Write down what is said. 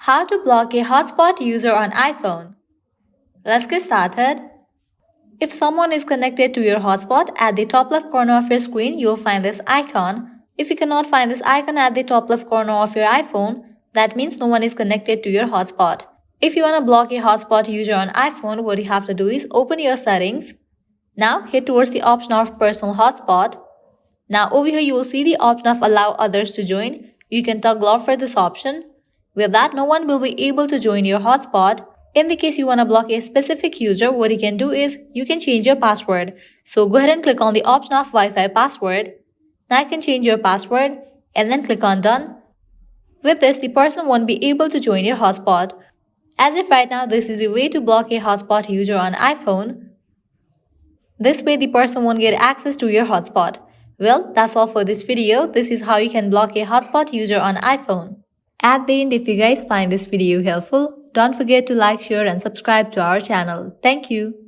How to block a hotspot user on iPhone. Let's get started. If someone is connected to your hotspot, at the top left corner of your screen, you'll find this icon. If you cannot find this icon at the top left corner of your iPhone, that means no one is connected to your hotspot. If you want to block a hotspot user on iPhone, what you have to do is open your settings. Now head towards the option of personal hotspot. Now over here you will see the option of allow others to join. You can toggle off for this option. With that, no one will be able to join your hotspot. In the case you want to block a specific user, what you can do is you can change your password. So go ahead and click on the option of Wi-Fi password. Now you can change your password and then click on done. With this, the person won't be able to join your hotspot. As if right now this is a way to block a hotspot user on iPhone. This way the person won't get access to your hotspot. Well, that's all for this video. This is how you can block a hotspot user on iPhone. At the end, if you guys find this video helpful, don't forget to like, share and subscribe to our channel. Thank you.